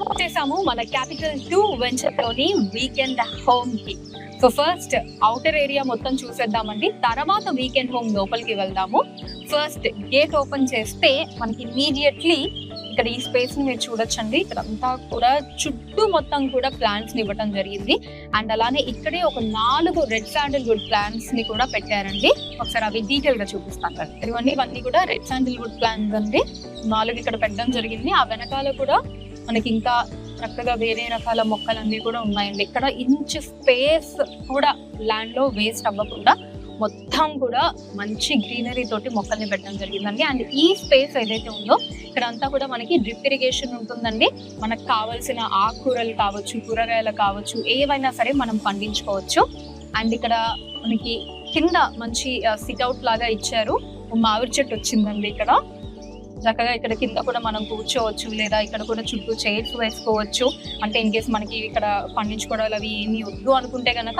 వచ్చేసాము మన capital 2 venture లోని వీకెండ్ హోమ్ కి. సో ఫస్ట్ అవుటర్ ఏరియా మొత్తం చూసేద్దామండి, తర్వాత వీకెండ్ హోమ్ లోపలికి వెళ్దాము. ఫస్ట్ గేట్ ఓపెన్ చేస్తే మనకి ఇమీడియట్లీ ఇక్కడ ఈ స్పేస్ ని మీరు చూడొచ్చండి. ఇక్కడ అంతా కూడా చుట్టూ మొత్తం కూడా ప్లాంట్స్ ని ఇవ్వడం జరిగింది. అండ్ అలానే ఇక్కడే ఒక 4 రెడ్ శాండిల్వుడ్ ప్లాంట్స్ ని కూడా పెట్టారండి. ఒకసారి అవి డీటెయిల్ గా చూపిస్తాను. ఇవన్నీ కూడా రెడ్ శాండిల్వుడ్ ప్లాంట్స్ అండి. 4 ఇక్కడ పెట్టడం జరిగింది. ఆ వెనకాల కూడా మనకి ఇంకా చక్కగా వేరే రకాల మొక్కలన్నీ కూడా ఉన్నాయండి. ఇక్కడ ఇంచ్ స్పేస్ కూడా ల్యాండ్ లో వేస్ట్ అవ్వకుండా మొత్తం కూడా మంచి గ్రీనరీ తోటి మొక్కల్ని పెట్టడం జరిగిందండి. అండ్ ఈ స్పేస్ ఏదైతే ఉందో ఇక్కడ అంతా కూడా మనకి డ్రిప్ ఇరిగేషన్ ఉంటుందండి. మనకు కావాల్సిన ఆకుకూరలు కావచ్చు, కూరగాయలు కావచ్చు, ఏవైనా సరే మనం పండించుకోవచ్చు. అండ్ ఇక్కడ మనకి కింద మంచి సిట్అవుట్ లాగా ఇచ్చారు. మామిడి చెట్టు వచ్చిందండి. ఇక్కడ చక్కగా ఇక్కడ కింద కూడా మనం కూర్చోవచ్చు, లేదా ఇక్కడ కూడా చుట్టూ చైర్స్ వేసుకోవచ్చు. అంటే ఇన్ కేస్ మనకి ఇక్కడ పండించుకోవడాలు అవి ఏమీ వద్దు అనుకుంటే కనుక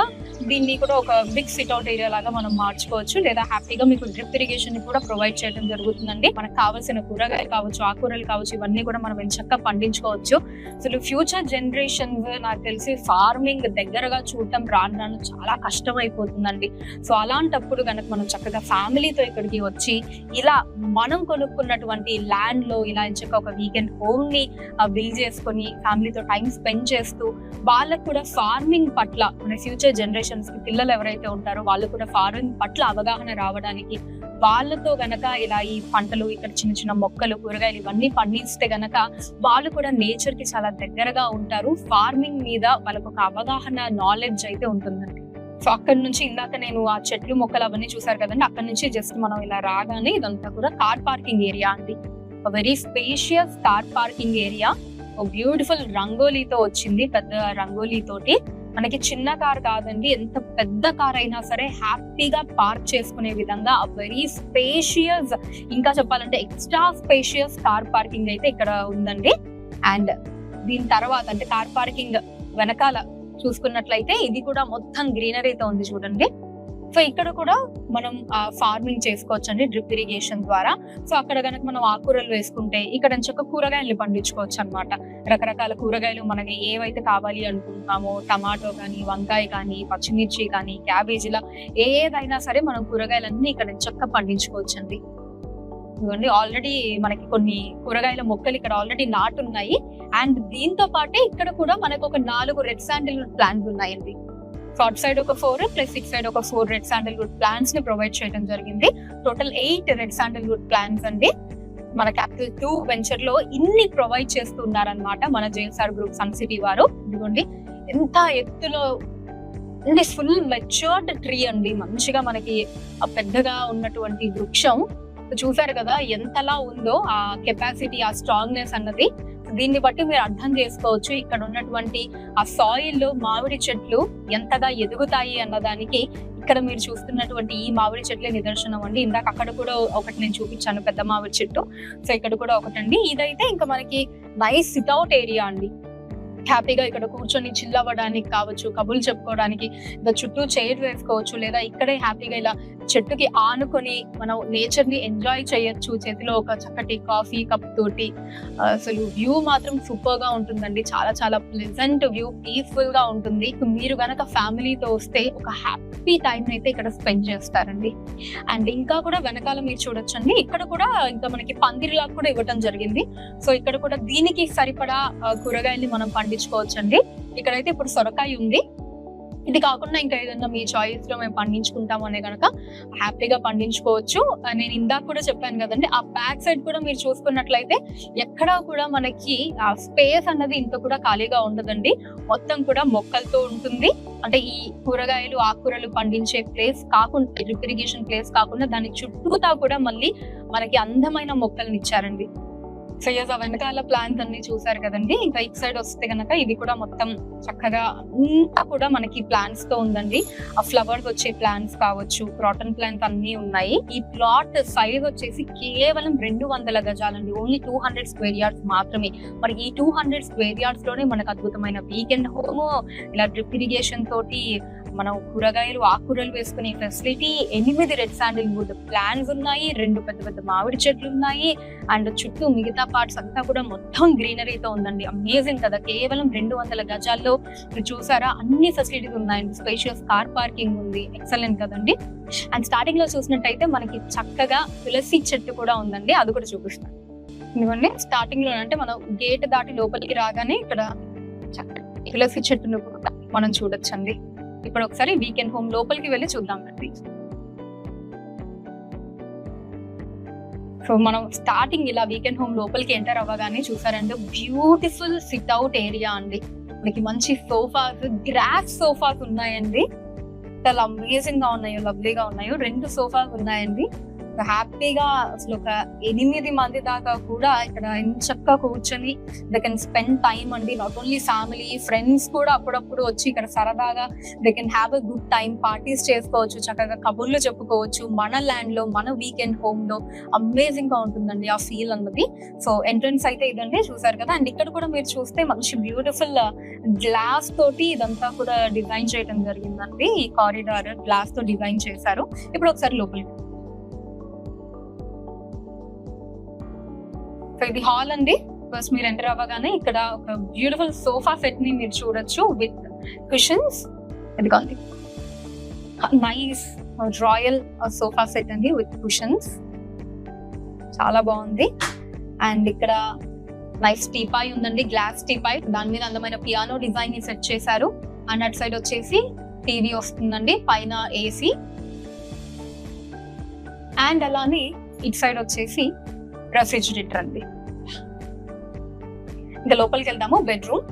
దీన్ని కూడా ఒక బిగ్ సిట్అవుట్ ఏరియా లాగా మనం మార్చుకోవచ్చు. లేదా హ్యాపీగా మీకు డ్రిప్ ఇరిగేషన్ కూడా ప్రొవైడ్ చేయడం జరుగుతుందండి. మనకు కావాల్సిన కూరగాయలు కావచ్చు, ఆకుకూరలు కావచ్చు, ఇవన్నీ కూడా మనం చక్కగా పండించుకోవచ్చు. అసలు ఫ్యూచర్ జనరేషన్స్ నాకు తెలిసి ఫార్మింగ్ దగ్గరగా చూడటం రాను రాను చాలా కష్టం అయిపోతుందండి. సో అలాంటప్పుడు కనుక మనం చక్కగా ఫ్యామిలీతో ఇక్కడికి వచ్చి ఇలా మనం కొనుక్కున్నటువంటి ల్యాండ్ లో ఇలా చక్కగా ఒక వీకెండ్ హోమ్ ని బిల్డ్ చేసుకొని ఫ్యామిలీతో టైం స్పెండ్ చేస్తూ వాళ్ళకు కూడా ఫార్మింగ్ పట్ల మన ఫ్యూచర్ జనరేషన్స్ కి పిల్లలు ఎవరైతే ఉంటారో వాళ్ళు కూడా ఫార్మింగ్ పట్ల అవగాహన రావడానికి వాళ్ళతో గనక ఇలా ఈ పంటలు ఇక్కడ చిన్న చిన్న మొక్కలు కూరగాయలు ఇవన్నీ పండిస్తే గనక వాళ్ళు కూడా నేచర్ కి చాలా దగ్గరగా ఉంటారు. ఫార్మింగ్ మీద వాళ్ళకు ఒక అవగాహన నాలెడ్జ్ అయితే ఉంటుందండి. సో అక్కడ నుంచి ఇందాక నేను ఆ చెట్లు మొక్కలు అవన్నీ చూసారు కదండి, అక్కడ నుంచి జస్ట్ మనం ఇలా రాగానే ఇదంతా కూడా కార్ పార్కింగ్ ఏరియా అండి. Very spacious car parking area. Beautiful రంగోలీతో వచ్చింది, పెద్ద రంగోలీ తోటి. మనకి చిన్న కార్ కాదండి, ఎంత పెద్ద కార్ అయినా సరే హ్యాపీగా పార్క్ చేసుకునే విధంగా వెరీ స్పేషియస్, ఇంకా చెప్పాలంటే ఎక్స్ట్రా స్పేషియస్ కార్ పార్కింగ్ అయితే ఇక్కడ ఉందండి. అండ్ దీని తర్వాత అంటే కార్ పార్కింగ్ వెనకాల చూసుకున్నట్లయితే ఇది కూడా మొత్తం గ్రీనరీతో ఉంది చూడండి. సో ఇక్కడ కూడా మనం ఫార్మింగ్ చేసుకోవచ్చు అండి డ్రిప్ ఇరిగేషన్ ద్వారా. సో అక్కడ కనుక మనం ఆకుకూరలు వేసుకుంటే ఇక్కడ చక్క కూరగాయలు పండించుకోవచ్చు అనమాట. రకరకాల కూరగాయలు మనకి ఏవైతే కావాలి అనుకుంటున్నామో, టమాటో కానీ, వంకాయ కానీ, పచ్చిమిర్చి కానీ, క్యాబేజీలా ఏదైనా సరే మనం కూరగాయలన్నీ ఇక్కడ చక్క పండించుకోవచ్చు అండి. ఇవ్వండి ఆల్రెడీ మనకి కొన్ని కూరగాయల మొక్కలు ఇక్కడ ఆల్రెడీ నాటున్నాయి. అండ్ దీంతో పాటే ఇక్కడ కూడా మనకు ఒక 4 రెడ్ శాండిల్వుడ్ ప్లాంట్స్ ఉన్నాయండి. సో అటు సైడ్ ఒక 4 ప్లస్ ఇటు సైడ్ ఒక 4 రెడ్ శాండిల్వుడ్ ప్లాంట్స్ ని ప్రొవైడ్ చేయడం జరిగింది. టోటల్ 8 రెడ్ శాండిల్వుడ్ ప్లాంట్స్ అండి. మన క్యాపిటల్ 2 వెంచర్ లో ఇన్ని ప్రొవైడ్ చేస్తున్నారనమాట మన JSR గ్రూప్ సన్ సిటీ వారు. ఇదిగోండి ఎంత ఎత్తులో ఫుల్ మెచ్యూర్డ్ ట్రీ అండి. మంచిగా మనకి పెద్దగా ఉన్నటువంటి వృక్షం చూసారు కదా ఎంతలా ఉందో ఆ కెపాసిటీ, ఆ స్ట్రాంగ్నెస్ అన్నది. దీన్ని బట్టి మీరు అర్థం చేసుకోవచ్చు ఇక్కడ ఉన్నటువంటి ఆ సాయిల్ లో మామిడి చెట్లు ఎంతగా ఎదుగుతాయి అన్నదానికి ఇక్కడ మీరు చూస్తున్నటువంటి ఈ మామిడి చెట్లే నిదర్శనం అండి. ఇందాక అక్కడ కూడా ఒకటి నేను చూపించాను, పెద్ద మామిడి చెట్టు. సో ఇక్కడ కూడా ఒకటండి. ఇదైతే ఇంకా మనకి నైస్ సిట్అవుట్ ఏరియా అండి. హ్యాపీగా ఇక్కడ కూర్చొని చిల్ అవ్వడానికి కావచ్చు, కబుర్లు చెప్పుకోవడానికి, ఇలా చుట్టూ చైర్ వేసుకోవచ్చు, లేదా ఇక్కడే హ్యాపీగా ఇలా చెట్టుకి ఆనుకొని మనం నేచర్ ని ఎంజాయ్ చేయొచ్చు. చేతిలో ఒక చక్కటి కాఫీ కప్ తోటి. అసలు వ్యూ మాత్రం సూపర్ గా ఉంటుందండి. చాలా చాలా ప్లెజెంట్ వ్యూ, పీస్ఫుల్ గా ఉంటుంది. మీరు గనక ఫ్యామిలీతో వస్తే ఒక హ్యాపీ టైం అయితే ఇక్కడ స్పెండ్ చేస్తారండి. అండ్ ఇంకా కూడా వెనకాల మీరు చూడొచ్చండి, ఇక్కడ కూడా ఇంకా మనకి పందిరిలా కూడా ఇవ్వటం జరిగింది. సో ఇక్కడ కూడా దీనికి సరిపడా కూరగాయల్ని మనం పండించుకోవచ్చండి. ఇక్కడైతే ఇప్పుడు సొరకాయ ఉంది. ఇది కాకుండా ఇంకా ఏదన్నా మీ చాయిస్ లో మేము పండించుకుంటాము అనే కనుక హ్యాపీగా పండించుకోవచ్చు. నేను ఇందాక కూడా చెప్పాను కదండి, ఆ బ్యాక్ సైడ్ కూడా మీరు చూసుకున్నట్లయితే ఎక్కడా కూడా మనకి ఆ స్పేస్ అన్నది ఇంత కూడా ఖాళీగా ఉండదండి. మొత్తం కూడా మొక్కలతో ఉంటుంది. అంటే ఈ కూరగాయలు ఆకుకూరలు పండించే ప్లేస్ కాకుండా, డ్రిప్ ఇరిగేషన్ ప్లేస్ కాకుండా దాని చుట్టూతా కూడా మళ్ళీ మనకి అందమైన మొక్కల్ని ఇచ్చారండి. సో ఆ వెనకాల ప్లాంట్స్ అన్ని చూసారు కదండి. ఇంకా ఇటు సైడ్ వస్తే కనుక ఇది కూడా మొత్తం చక్కగా అంతా కూడా మనకి ప్లాంట్స్ తో ఉందండి. ఆ ఫ్లవర్స్ వచ్చే ప్లాంట్స్ కావచ్చు, క్రాటన్ ప్లాంట్స్ అన్ని ఉన్నాయి. ఈ ప్లాట్ సైజ్ వచ్చేసి కేవలం 200 గజాలండి. ఓన్లీ 200 స్క్వేర్ యార్డ్స్ మాత్రమే. మరి ఈ 200 స్క్వేర్ యార్డ్స్ లోనే మనకు అద్భుతమైన వీకెండ్ హోమ్, ఇలా డ్రిప్ ఇరిగేషన్ తోటి మనం కూరగాయలు ఆకుకూరలు వేసుకునే ఫెసిలిటీ, 8 రెడ్ శాండిల్వుడ్ ప్లాంట్స్ ఉన్నాయి, 2 పెద్ద పెద్ద మామిడి చెట్లు ఉన్నాయి, అండ్ చుట్టూ మిగతా పార్ట్స్ అంతా కూడా మొత్తం గ్రీనరీతో ఉందండి. అమేజింగ్ కదా, కేవలం 200 గజాల్లో మీరు చూసారా అన్ని ఫెసిలిటీస్ ఉన్నాయండి. స్పేషియస్ కార్ పార్కింగ్ ఉంది, ఎక్సలెంట్ కదండి. అండ్ స్టార్టింగ్ లో చూసినట్టయితే మనకి చక్కగా తులసి చెట్టు కూడా ఉందండి, అది కూడా చూపిస్తాను. ఇదిగోండి స్టార్టింగ్ లో అంటే మనం గేట్ దాటి లోపలికి రాగానే ఇక్కడ తులసి చెట్టును కూడా మనం చూడొచ్చండి. ఇప్పుడు ఒకసారి వీకెండ్ హోమ్ లోపలికి వెళ్ళి చూద్దామండి. సో మనం స్టార్టింగ్ ఇలా వీకెండ్ హోమ్ లోపలికి ఎంటర్ అవ్వగానే చూసారంటే బ్యూటిఫుల్ సిట్ అవుట్ ఏరియా అండి. మనకి మంచి సోఫాస్, గ్రాస్ సోఫాస్ ఉన్నాయండి. చాలా అమేజింగ్ గా ఉన్నాయో, లవ్లీగా ఉన్నాయో. 2 సోఫాస్ ఉన్నాయండి. హ్యాపీగా అసలు ఒక 8 మంది దాకా కూడా ఇక్కడ ఎంచక్కా కూర్చొని దే కెన్ స్పెండ్ టైమ్ అండి. నాట్ ఓన్లీ ఫ్యామిలీ, ఫ్రెండ్స్ కూడా అప్పుడప్పుడు వచ్చి ఇక్కడ సరదాగా they can have a good time, parties చేసుకోవచ్చు, చక్కగా కబుర్లు చెప్పుకోవచ్చు. మన ల్యాండ్ లో, మన వీకెండ్ హోమ్ లో అమేజింగ్ గా ఉంటుందండి ఆ ఫీల్ అన్నది. సో ఎంట్రన్స్ అయితే ఇదండి, చూసారు కదా. అండ్ ఇక్కడ కూడా మీరు చూస్తే మంచి బ్యూటిఫుల్ గ్లాస్ తోటి ఇదంతా కూడా డిజైన్ చేయడం జరిగిందండి. ఈ కారిడార్ గ్లాస్ తో డిజైన్ చేశారు. ఇప్పుడు ఒకసారి లోపలికి. సో ఇది హాల్ అండి. ఫస్ట్ మీరు ఎంటర్ అవ్వగానే ఇక్కడ ఒక బ్యూటిఫుల్ సోఫా సెట్ ని మీరు చూడొచ్చు విత్ కుషన్స్. ఇదిగోండి నైస్ రాయల్ సోఫా సెట్ అండి విత్ కుషన్స్, చాలా బాగుంది. అండ్ ఇక్కడ నైస్ టీపాయ్ ఉందండి, గ్లాస్ టీపాయ్. దాని మీద అందమైన పియానో డిజైన్ ని సెట్ చేశారు. అండ్ అటు సైడ్ వచ్చేసి టీవీ వస్తుందండి, పైన ఏసీ. అండ్ అలానే ఇటు సైడ్ వచ్చేసి రెఫ్రిజిరేటర్ అండి. ఇంకా లోపలికి వెళ్దాము. Bedroom.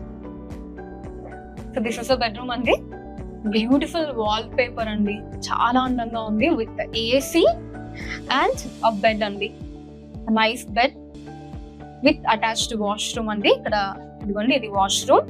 So this is a bedroom అండి. బ్యూటిఫుల్ వాల్ పేపర్ అండి, చాలా అందంగా ఉంది with AC and a bed అండి. Nice bed with attached washroom అండి. ఇక్కడ ఇదిగోండి ఇది వాష్రూమ్.